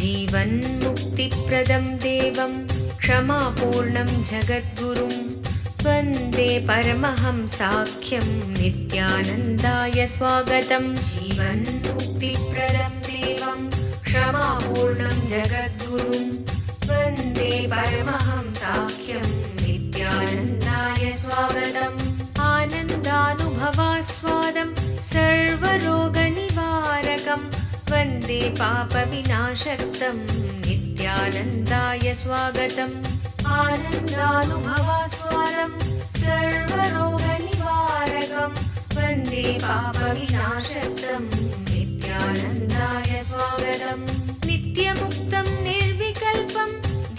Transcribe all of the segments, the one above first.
जीवन्मुक्तिप्रदं देवं क्षमापूर्णं जगद्गुरुं वन्दे परमहंसाख्यं नित्यानन्दाय स्वागतं। जीवन्मुक्तिप्रदं देवं क्षमापूर्णं जगद्गुरुं वन्दे परमहंसाख्यं नित्यानन्दाय स्वागतम्। आनन्दानुभवास्वादं सर्वरोगनिवारकं वन्दे पापविनाशक्तं नित्यानन्दाय स्वागतम्। आनन्दानुभवास्वादं सर्वरोगनिवारकं वन्दे पापविनाशक्तं नित्यानन्दाय स्वागतम्। नित्यमुक्तं निर्विकल्पं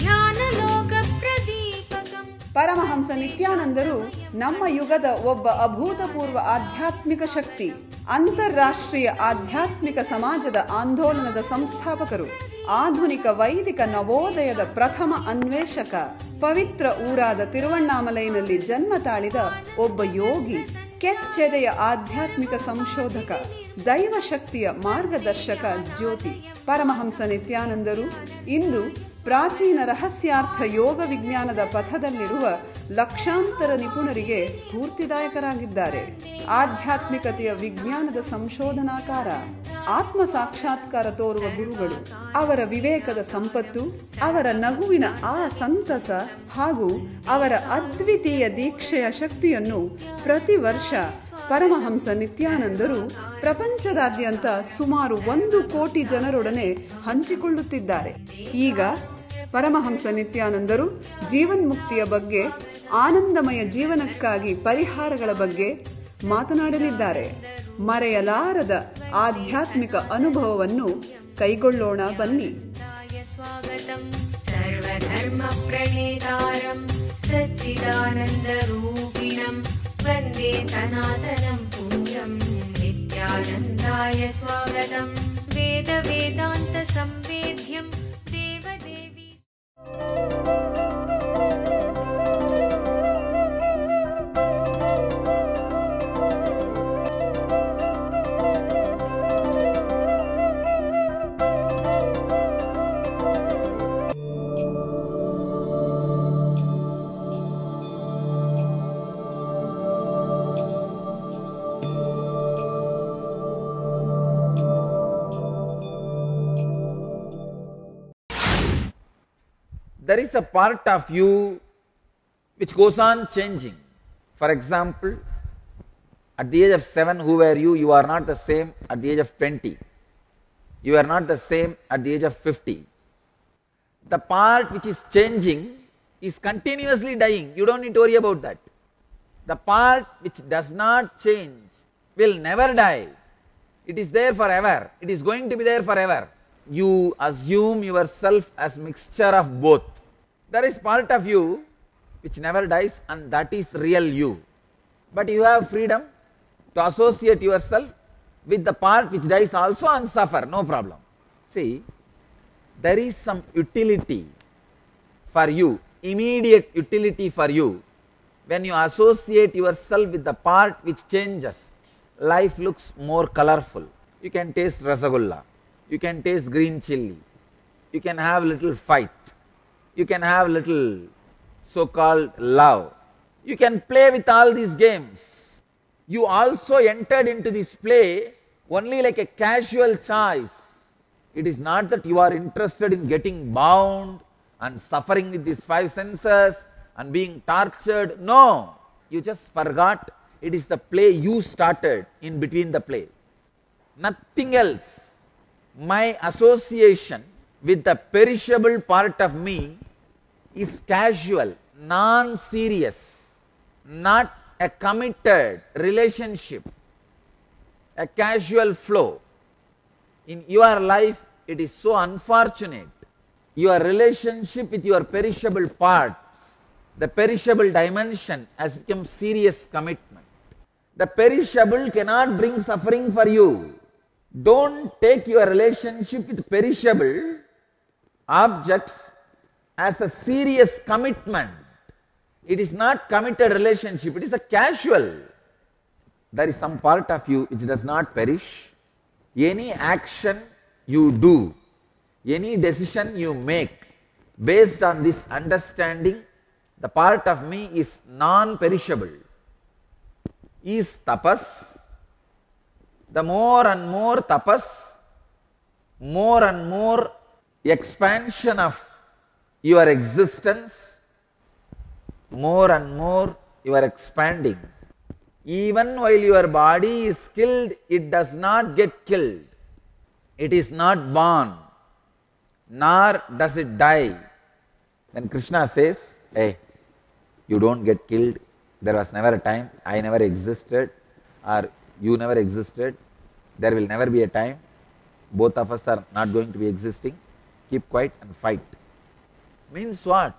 ಧ್ಯಾನಲೋಕಪ್ರದೀಪಕಂ. ಪರಮಹಂಸ ನಿತ್ಯಾನಂದರು ನಮ್ಮ ಯುಗದ ಒಬ್ಬ ಅಭೂತಪೂರ್ವ ಆಧ್ಯಾತ್ಮಿಕ ಶಕ್ತಿ, ಅಂತಾರಾಷ್ಟ್ರೀಯ ಆಧ್ಯಾತ್ಮಿಕ ಸಮಾಜದ ಆಂದೋಲನದ ಸಂಸ್ಥಾಪಕರು, ಆಧುನಿಕ ವೈದಿಕ ನವೋದಯದ ಪ್ರಥಮ ಅನ್ವೇಷಕ, ಪವಿತ್ರ ಊರಾದ ತಿರುವಣ್ಣಾಮಲೈನಲ್ಲಿ ಜನ್ಮ ತಾಳಿದ ಒಬ್ಬ ಯೋಗಿ, ಕೆಚ್ಚೆದೆಯ ಆಧ್ಯಾತ್ಮಿಕ ಸಂಶೋಧಕ, ದೈವಶಕ್ತಿಯ ಮಾರ್ಗದರ್ಶಕ ಜ್ಯೋತಿ. ಪರಮಹಂಸ ನಿತ್ಯಾನಂದರು ಇಂದು ಪ್ರಾಚೀನ ರಹಸ್ಯಾರ್ಥ ಯೋಗ ವಿಜ್ಞಾನದ ಪಥದಲ್ಲಿರುವ ಲಕ್ಷಾಂತರ ನಿಪುಣರಿಗೆ ಸ್ಫೂರ್ತಿದಾಯಕರಾಗಿದ್ದಾರೆ. ಆಧ್ಯಾತ್ಮಿಕತೆಯ ವಿಜ್ಞಾನದ ಸಂಶೋಧನಾಕಾರ, ಆತ್ಮ ಸಾಕ್ಷಾತ್ಕಾರ ತೋರುವ ಗುರುಗಳು. ಅವರ ವಿವೇಕದ ಸಂಪತ್ತು, ಅವರ ನಗುವಿನ ಆ ಸಂತಸ ಹಾಗೂ ಅವರ ಅದ್ವಿತೀಯ ದೀಕ್ಷೆಯ ಶಕ್ತಿಯನ್ನು ಪ್ರತಿ ವರ್ಷ ಪರಮಹಂಸ ನಿತ್ಯಾನಂದರು ಪ್ರಪಂಚದಾದ್ಯಂತ ಸುಮಾರು 1 ಕೋಟಿ ಜನರೊಡನೆ ಹಂಚಿಕೊಳ್ಳುತ್ತಿದ್ದಾರೆ. ಈಗ ಪರಮಹಂಸ ನಿತ್ಯಾನಂದರು ಜೀವನ್ಮುಕ್ತಿಯ ಬಗ್ಗೆ, ಆನಂದಮಯ ಜೀವನಕ್ಕಾಗಿ ಪರಿಹಾರಗಳ ಬಗ್ಗೆ ಮಾತನಾಡಲಿದ್ದಾರೆ. ಮರೆಯಲಾರದ ಆಧ್ಯಾತ್ಮಿಕ ಅನುಭವವನ್ನು ಕೈಗೊಳ್ಳೋಣ ಬನ್ನಿ. ಸರ್ವಧರ್ಮ ಪ್ರಣೇತಾರಂ ಸಚ್ಚಿದಾನಂದರೂಪಿಣಂ ವಂದೇ ಸನಾತನಂ ಪುಣ್ಯಂ ನಿತ್ಯಾನಂದಾಯ ಸ್ವಾಗತಂ. ವೇದ ವೇದಾಂತ ಸಂವೇದ್ಯಂ ದೇವದೇವಿ. There is a part of you which goes on changing. For example, at the age of 7, who were you? You are not the same at the age of 20. You are not the same at the age of 50. The part which is changing is continuously dying. You don't need to worry about that. The part which does not change will never die. It is there forever. It is going to be there forever. You assume yourself as mixture of both. There is part of you which never dies, and that is real you. But you have freedom to associate yourself with the part which dies also and suffer, no problem. See, there is some utility for you, immediate utility for you. When you associate yourself with the part which changes, life looks more colorful. You can taste rasagulla. You can taste green chilli. You can have little fight. You can have little so-called love. You can play with all these games. You also entered into this play only like a casual choice. It is not that you are interested in getting bound and suffering with these 5 senses and being tortured. No, you just forgot it is the play you started in between the play. Nothing else. My association with the perishable part of me is casual, non-serious, not a committed relationship, a casual flow. In your life, it is so unfortunate. Your relationship with your perishable parts, the perishable dimension, has become serious commitment. The perishable cannot bring suffering for you. Don't take your relationship with perishable objects as a serious commitment. It is not committed relationship, it is a casual. There is some part of you which does not perish. Any action you do, any decision you make, based on this understanding, the part of me is non-perishable, is tapas. The more and more tapas, more and more expansion of your existence, more and more you are expanding. Even while your body is killed, it does not get killed. It is not born, nor does it die. Then Krishna says, hey, you don't get killed. There was never a time I never existed or you never existed. There will never be a time. Both of us are not going to be existing. Keep quiet and fight. Means what?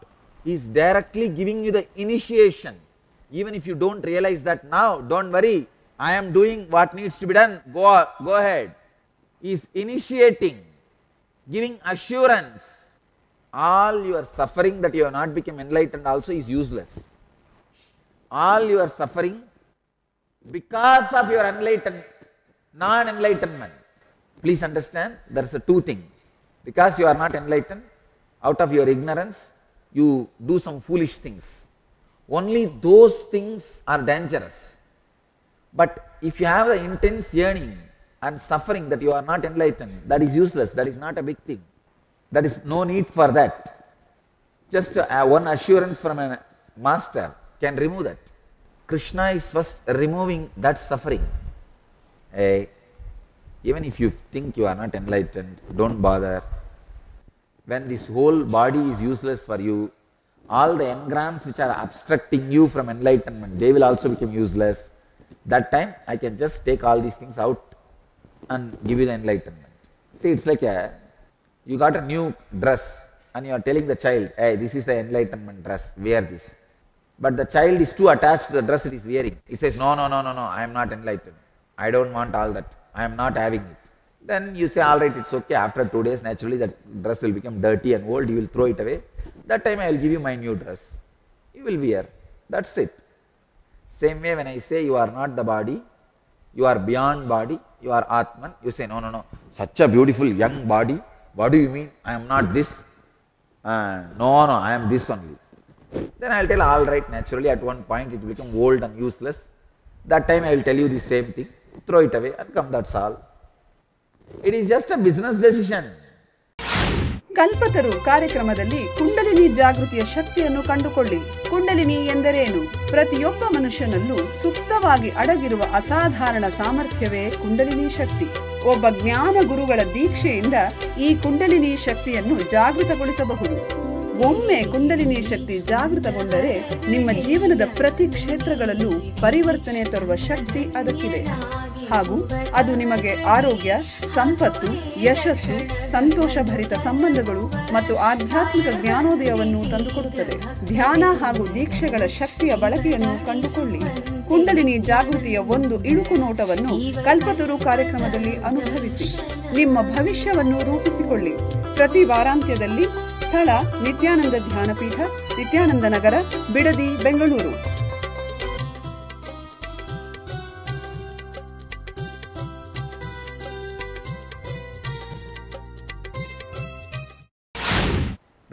He is directly giving you the initiation. Even if you don't realize that now, don't worry. I am doing what needs to be done. Go ahead. He is initiating, giving assurance. All your suffering that you have not become enlightened also is useless. All your suffering because of your non-enlightenment. Please understand, there is a two thing. Because you are not enlightened, out of your ignorance, you do some foolish things. Only those things are dangerous. But if you have the intense yearning and suffering that you are not enlightened, that is useless, that is not a big thing. There is no need for that. Just one assurance from a master can remove that. Krishna is first removing that suffering. Even if you think you are not enlightened, don't bother. When this whole body is useless for you, all the engrams which are obstructing you from enlightenment, they will also become useless. That time I can just take all these things out and give you the enlightenment. See, it's like you got a new dress and you are telling the child, hey, this is the enlightenment dress, wear this. But the child is too attached to the dress it is wearing. He says, no, I am not enlightened. I don't want all that. I am not having it. Then you say, all right, it's okay. After 2 days, naturally that dress will become dirty and old. You will throw it away. That time I will give you my new dress. You will wear. That's it. Same way when I say you are not the body, you are beyond body, you are Atman. You say, no. Such a beautiful young body. What do you mean? I am not this. No, I am this only. Then I will tell, all right, naturally at one point it will become old and useless. That time I will tell you the same thing. Throw it away and come, that's all. It is just a business decision. ಕಲ್ಪತರು ಕಾರ್ಯಕ್ರಮದಲ್ಲಿ ಕುಂಡಲಿನಿ ಜಾಗೃತಿಯ ಶಕ್ತಿಯನ್ನು ಕಂಡುಕೊಳ್ಳಿ. ಕುಂಡಲಿನಿ ಎಂದರೇನು? ಪ್ರತಿಯೊಬ್ಬ ಮನುಷ್ಯನಲ್ಲೂ ಸುಪ್ತವಾಗಿ ಅಡಗಿರುವ ಅಸಾಧಾರಣ ಸಾಮರ್ಥ್ಯವೇ ಕುಂಡಲಿನಿ ಶಕ್ತಿ. ಒಬ್ಬ ಜ್ಞಾನ ಗುರುಗಳ ದೀಕ್ಷೆಯಿಂದ ಈ ಕುಂಡಲಿನಿ ಶಕ್ತಿಯನ್ನು ಜಾಗೃತಗೊಳಿಸಬಹುದು. ಒಮ್ಮೆ ಕುಂಡಲಿನಿ ಶಕ್ತಿ ಜಾಗೃತಗೊಂಡರೆ ನಿಮ್ಮ ಜೀವನದ ಪ್ರತಿ ಕ್ಷೇತ್ರಗಳಲ್ಲೂ ಪರಿವರ್ತನೆ ತರುವ ಶಕ್ತಿ ಅದಕ್ಕಿದೆ. ಹಾಗೂ ಅದು ನಿಮಗೆ ಆರೋಗ್ಯ, ಸಂಪತ್ತು, ಯಶಸ್ಸು, ಸಂತೋಷಭರಿತ ಸಂಬಂಧಗಳು ಮತ್ತು ಆಧ್ಯಾತ್ಮಿಕ ಜ್ಞಾನೋದಯವನ್ನು ತಂದುಕೊಡುತ್ತದೆ. ಧ್ಯಾನ ಹಾಗೂ ದೀಕ್ಷೆಗಳ ಶಕ್ತಿಯ ಬಳಕೆಯನ್ನು ಕಂಡುಕೊಳ್ಳಿ. ಕುಂಡಲಿನಿ ಜಾಗೃತಿಯ ಒಂದು ಇಣುಕು ನೋಟವನ್ನು ಕಲ್ಪತರು ಕಾರ್ಯಕ್ರಮದಲ್ಲಿ ಅನುಭವಿಸಿ. ನಿಮ್ಮ ಭವಿಷ್ಯವನ್ನು ರೂಪಿಸಿಕೊಳ್ಳಿ. ಪ್ರತಿ ವಾರಾಂತ್ಯದಲ್ಲಿ ಸ್ಥಳ ನಿತ್ಯಾನಂದ ಧ್ಯಾನಪೀಠ, ನಿತ್ಯಾನಂದ ನಗರ, Bidadi, Bengaluru.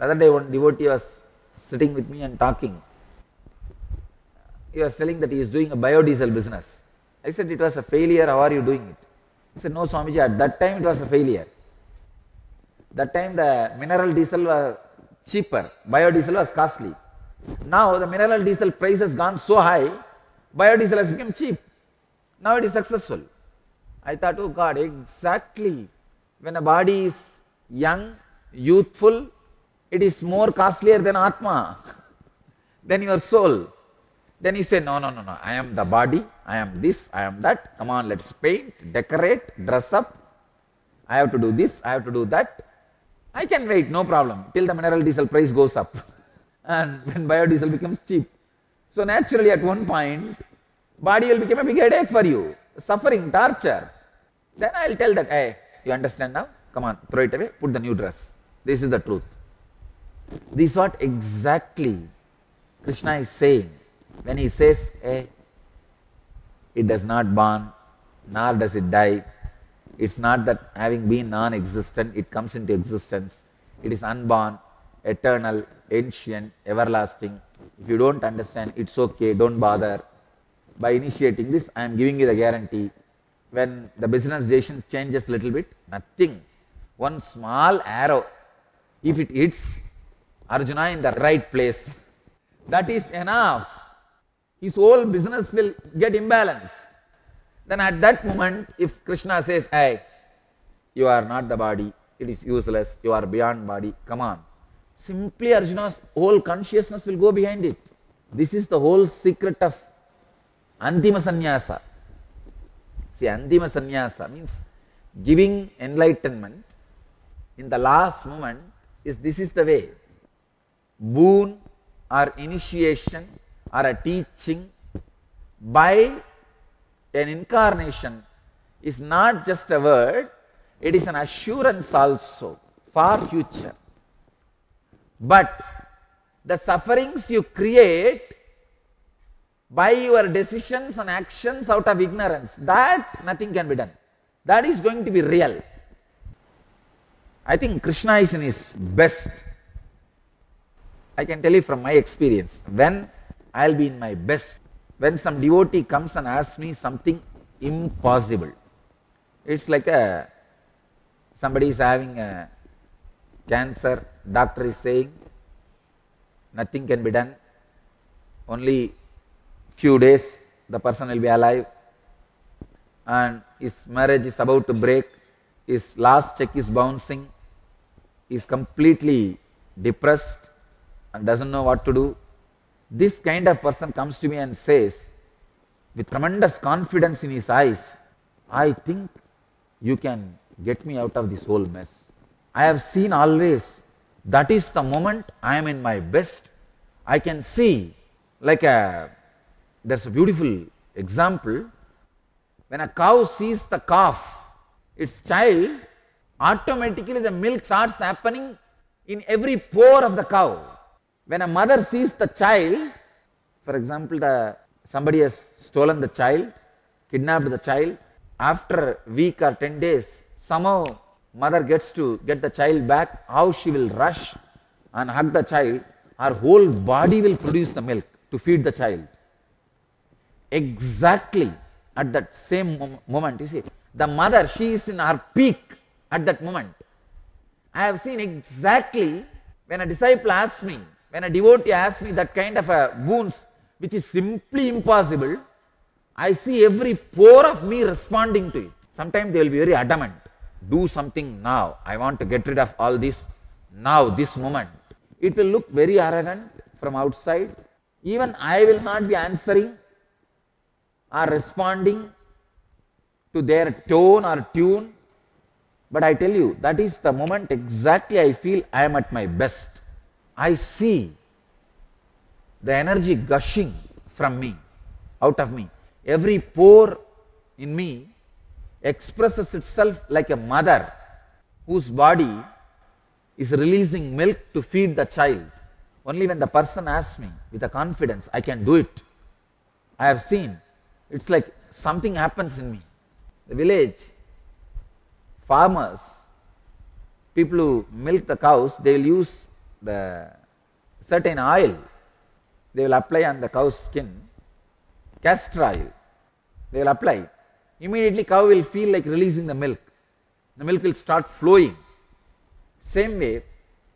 The other day one devotee was sitting with me and talking. He was telling that he is doing a biodiesel business. I said, it was a failure, how are you doing it? He said, no Swamiji, at that time it was a failure. That time the mineral diesel was cheaper, biodiesel was costly. Now the mineral diesel price has gone so high, biodiesel has become cheap. Now it is successful. I thought, oh God, exactly. When a body is young, youthful, it is more costlier than Atma, than your soul. Then he said, no, I am the body, I am this, I am that. Come on, let's paint, decorate, dress up. I have to do this, I have to do that. I can wait, no problem, till the mineral diesel price goes up and when biodiesel becomes cheap. So naturally at one point, body will become a big headache for you, suffering, torture. Then I will tell that, hey, you understand now? Come on, throw it away, put the new dress. This is the truth. This is what exactly Krishna is saying, when he says, hey, it does not born, nor does it die. It's not that having been non-existent, it comes into existence. It is unborn, eternal, ancient, everlasting. If you don't understand, it's okay, don't bother. By initiating this, I am giving you the guarantee. When the business decisions changes a little bit, nothing. One small arrow, if it hits Arjuna in the right place, that is enough. His whole business will get imbalanced. Then at that moment, if Krishna says, hey, you are not the body, it is useless, you are beyond body, come on. Simply Arjuna's whole consciousness will go behind it. This is the whole secret of Antima Sannyasa. See, Antima Sannyasa means giving enlightenment in the last moment. This is the way. Boon or initiation or a teaching by an incarnation is not just a word, it is an assurance also for future. But the sufferings you create by your decisions and actions out of ignorance, that nothing can be done. That is going to be real. I think Krishna is in his best. I can tell you from my experience, when I will be in my best, when some devotee comes and asks me something impossible, it's like somebody is having a cancer, doctor is saying nothing can be done, only few days the person will be alive, and his marriage is about to break, his last check is bouncing, he is completely depressed and doesn't know what to do. This kind of person comes to me and says, with tremendous confidence in his eyes, I think you can get me out of this whole mess. I have seen always, that is the moment I am in my best. I can see, like there's a beautiful example. When a cow sees the calf, its child, automatically the milk starts happening in every pore of the cow. When a mother sees the child, for example, somebody has stolen the child, kidnapped the child, after a week or 10 days, somehow mother gets to get the child back, how she will rush and hug the child, her whole body will produce the milk to feed the child. Exactly at that same moment, you see, the mother, she is in her peak at that moment. I have seen exactly when a disciple asks me, when a devotee asks me that kind of a boons, which is simply impossible, I see every pore of me responding to it. Sometimes they will be very adamant. Do something now. I want to get rid of all this now, this moment. It will look very arrogant from outside. Even I will not be answering or responding to their tone or tune. But I tell you, that is the moment exactly I feel I am at my best. I see the energy gushing from me, out of me. Every pore in me expresses itself like a mother whose body is releasing milk to feed the child. Only when the person asks me with a confidence, I can do it. I have seen, it's like something happens in me. The village, farmers, people who milk the cows, they will use the certain oil. They will apply on the cow's skin, castor oil. They will apply. Immediately cow will feel like releasing the milk. The milk will start flowing. Same way,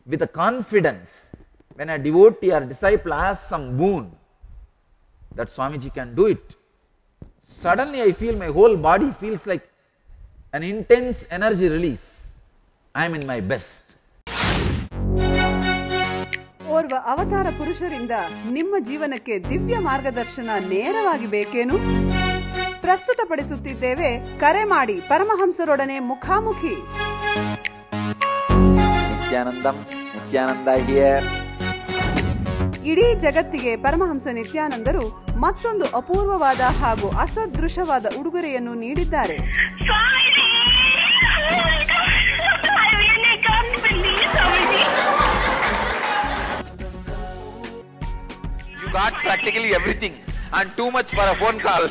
with a confidence, when a devotee or disciple asks some boon, that Swamiji can do it. Suddenly I feel my whole body feels like an intense energy release. I am in my best. ಓರ್ವ ಅವತಾರ ಪುರುಷರಿಂದ ನಿಮ್ಮ ಜೀವನಕ್ಕೆ ದಿವ್ಯ ಮಾರ್ಗದರ್ಶನ ನೇರವಾಗಿ ಬೇಕೇನು? ಪ್ರಸ್ತುತಪಡಿಸುತ್ತಿದ್ದೇವೆ, ಕರೆ ಮಾಡಿ ಪರಮಹಂಸರೊಡನೆ ಮುಖಾಮುಖಿ. ನಿತ್ಯಾನಂದ ಹಿಯರ್. ಇಡೀ ಜಗತ್ತಿಗೆ ಪರಮಹಂಸ ನಿತ್ಯಾನಂದರು ಮತ್ತೊಂದು ಅಪೂರ್ವವಾದ ಹಾಗೂ ಅಸದೃಶವಾದ ಉಡುಗೊರೆಯನ್ನು ನೀಡಿದ್ದಾರೆ. practically everything and too much for a phone call.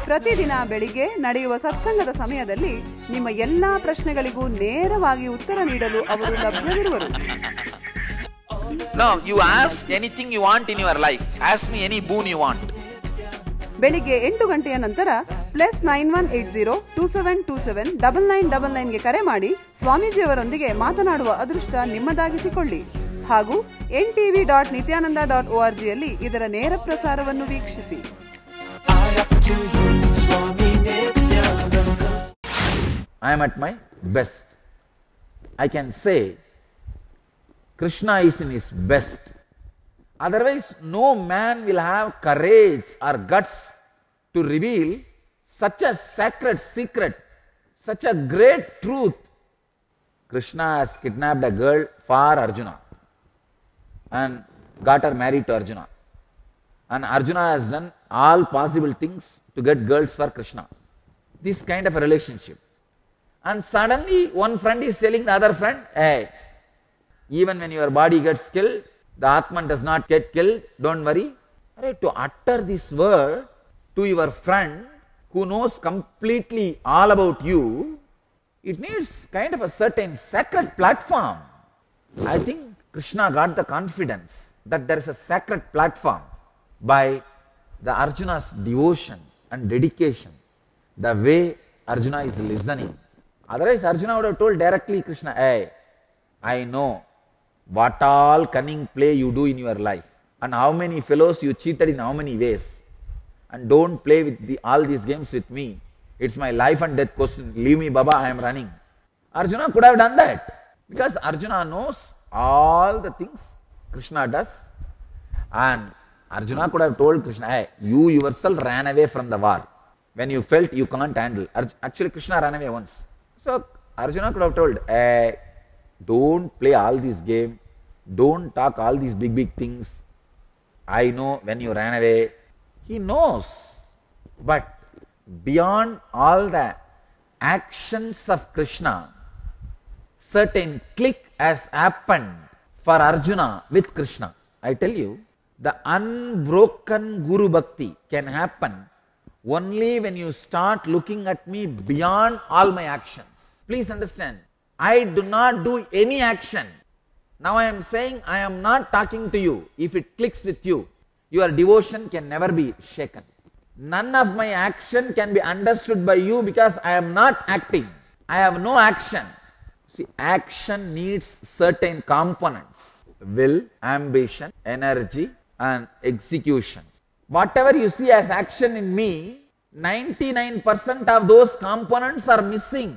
ಪ್ರತಿದಿನ ಬೆಳಿಗ್ಗೆ ನಡೆಯುವ ಸತ್ಸಂಗದ ಸಮಯದಲ್ಲಿ ನಿಮ್ಮ ಎಲ್ಲಾ ಪ್ರಶ್ನೆಗಳಿಗೂ ನೇರವಾಗಿ ಉತ್ತರ ನೀಡಲು ಅವರು ಲಭ್ಯವಿರುವರು. Now you ask anything you want in your life. Ask me any boon you want. ಬೆಳಿಗ್ಗೆ 8 ಗಂಟೆಯ ನಂತರ +918027279999 ಗೆ ಕರೆ ಮಾಡಿ ಸ್ವಾಮೀಜಿಯವರೊಂದಿಗೆ ಮಾತನಾಡುವ ಅದೃಷ್ಟ ನಿಮ್ಮದಾಗಿಸಿಕೊಳ್ಳಿ. ಹಾಗೂ ntv.nithyananda.org ಯಲ್ಲಿ ಇದರ ನೇರ ಪ್ರಸಾರವನ್ನು ವೀಕ್ಷಿಸಿ. I am at my best. I can say Krishna is in his best. Otherwise, no man will have courage or guts to reveal such a sacred secret, such a great truth. Krishna has kidnapped a girl for Arjuna and got her married to Arjuna. And Arjuna has done all possible things to get girls for Krishna. This kind of a relationship. And suddenly one friend is telling the other friend, hey, even when your body gets killed, the Atman does not get killed, don't worry. To utter this word to your friend who knows completely all about you, it needs kind of a certain sacred platform. I think Krishna got the confidence that there is a sacred platform by the Arjuna's devotion and dedication, the way Arjuna is listening. Otherwise Arjuna would have told directly Krishna, hey, I know what all cunning play you do in your life and how many fellows you cheated in how many ways, and don't play with all these games with me. It's my life and death question. Leave me, Baba, I am running. Arjuna could have done that because Arjuna knows all the things Krishna does, and Arjuna could have told Krishna, hey, you yourself ran away from the war when you felt you can't handle. Actually Krishna ran away once. So Arjuna could have told, hey, don't play all this game, don't talk all these big things. I know when you ran away. He knows. But beyond all the actions of Krishna, certain click has happened for Arjuna with Krishna. I tell you, the unbroken Guru Bhakti can happen only when you start looking at me beyond all my actions. Please understand, I do not do any action. Now I am saying I am not talking to you. If it clicks with you, your devotion can never be shaken. None of my action can be understood by you because I am not acting. I have no action. See, action needs certain components: will, ambition, energy, and execution. Whatever you see as action in me, 99% of those components are missing.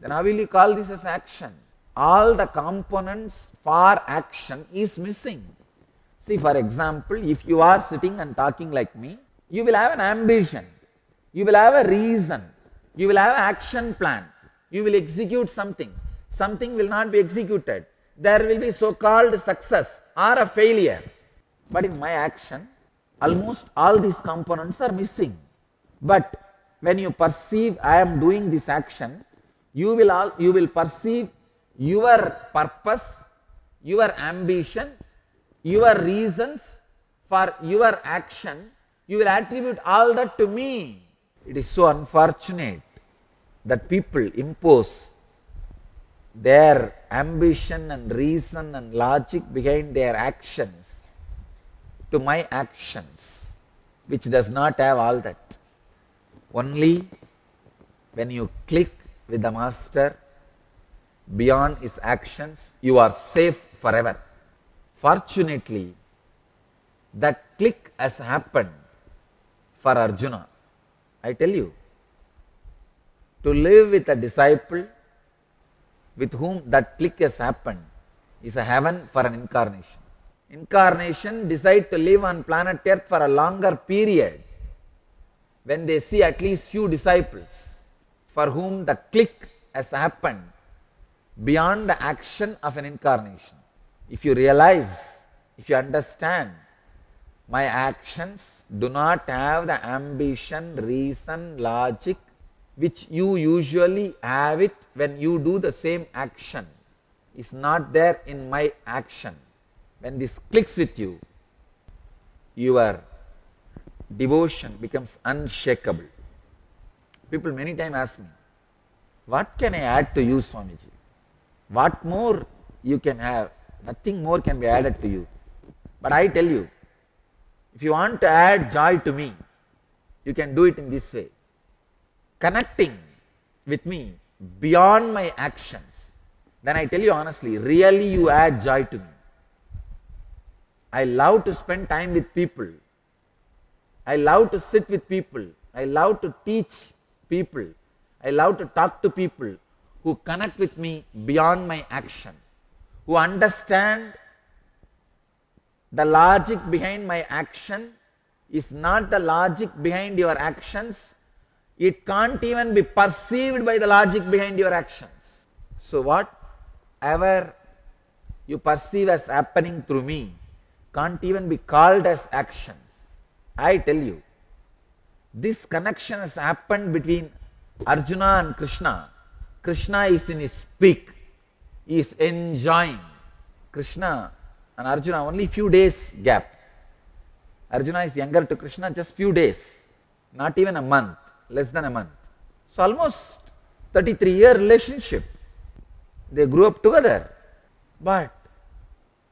Then how will you call this as action? All the components for action is missing. See, for example, if you are sitting and talking like me, you will have an ambition, you will have a reason, you will have an action plan, you will execute something. Something will not be executed. There will be so-called success or a failure. But in my action, almost all these components are missing. But when you perceive I am doing this action, you will perceive your purpose, your ambition, your reasons for your action. You will attribute all that to me. It is so unfortunate that people impose their ambition and reason and logic behind their actions to my actions, which does not have all that. Only when you click with the Master beyond his actions, you are safe forever. Fortunately, that click has happened for Arjuna. I tell you, to live with a disciple with whom that click has happened is a heaven for an incarnation. Incarnation decide to live on planet Earth for a longer period when they see at least few disciples for whom the click has happened beyond the action of an incarnation. If you realize, if you understand, my actions do not have the ambition, reason, logic which you usually have it when you do the same action, is not there in my action. when this clicks with you, your devotion becomes unshakable. People many times ask me, what can I add to you, Swamiji? What more you can have? Nothing more can be added to you. But I tell you, if you want to add joy to me, you can do it in this way. Connecting with me beyond my actions. Then I tell you honestly, really you add joy to me. I love to spend time with people. I love to sit with people. I love to teach people. I love to talk to people who connect with me beyond my action, who understand the logic behind my action is not the logic behind your actions. It can't even be perceived by the logic behind your actions. So whatever you perceive as happening through me can't even be called as actions. I tell you, this connection has happened between Arjuna and Krishna. Krishna is in his peak. He is enjoying. Krishna and Arjuna only few days gap. Arjuna is younger to Krishna just few days. Not even a month. Less than a month. So almost 33-year relationship. They grew up together. But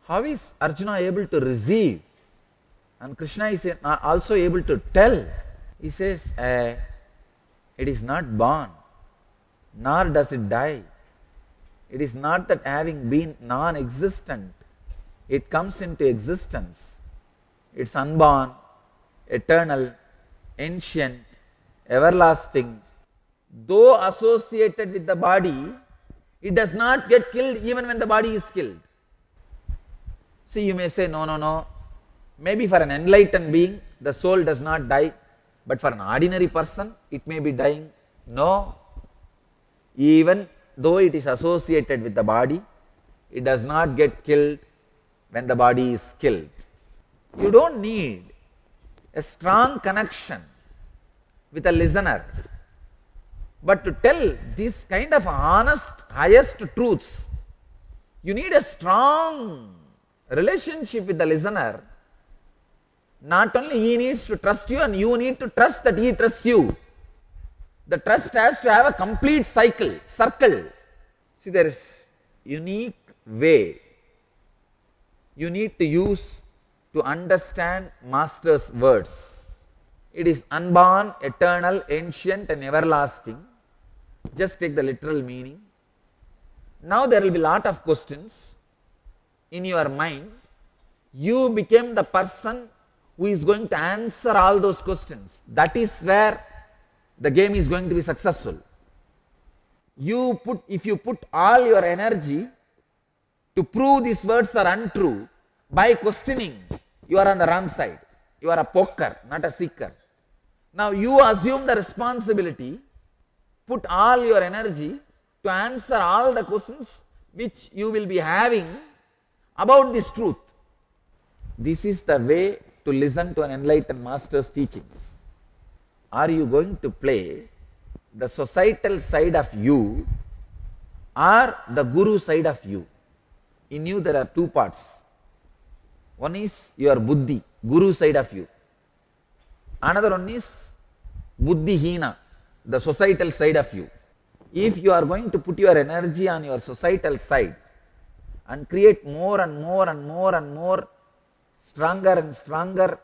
how is Arjuna able to receive? And Krishna is also able to tell. He says, it is not born, nor does it die. It is not that having been non-existent, it comes into existence. It's unborn, eternal, ancient, everlasting. Though associated with the body, it does not get killed even when the body is killed. See, you may say, no. Maybe for an enlightened being, the soul does not die. But for an ordinary person, it may be dying. No. Even though it is associated with the body, it does not get killed when the body is killed. You don't need a strong connection with a listener. But to tell this kind of honest, highest truths, you need a strong relationship with the listener. Not only he needs to trust you, and you need to trust that he trusts you. The trust has to have a complete circle. See, there is unique way you need to use to understand Master's words. It is unborn, eternal, ancient and everlasting. Just take the literal meaning. Now there will be a lot of questions in your mind. You became the person who is going to answer all those questions. That is where the game is going to be successful. If you put all your energy to prove these words are untrue by questioning, you are on the wrong side. You are a poker, not a seeker. Now you assume the responsibility, put all your energy to answer all the questions which you will be having about this truth. This is the way to listen to an enlightened Master's teachings. Are you going to play the societal side of you or the Guru side of you? In you there are two parts. One is your buddhi, Guru side of you. Another one is buddhihina, the societal side of you. If you are going to put your energy on your societal side and create more and more stronger and stronger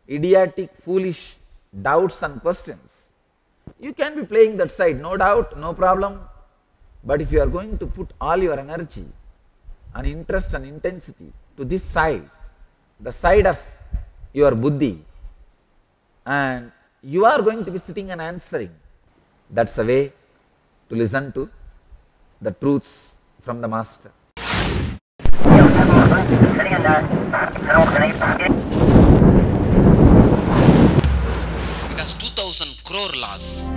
idiotic, foolish doubts and questions, you can be playing that side, no doubt, no problem. But if you are going to put all your energy and interest and intensity to this side, the side of your buddhi, and you are going to be sitting and answering, that's the way to listen to the truths from the Master. Because 2000 crore laws.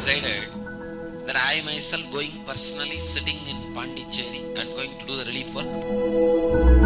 decided that I myself going personally sitting in Pondicherry and going to do the relief work.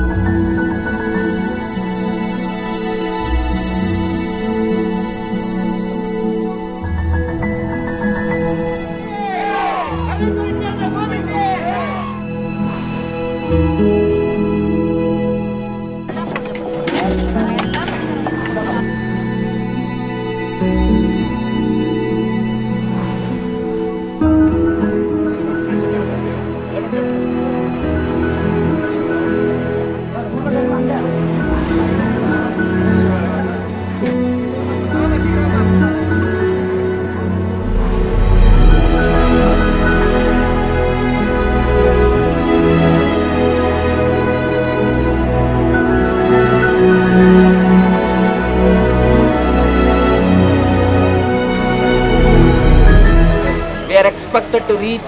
We are expected to reach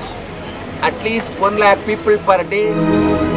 at least 1 lakh people per day.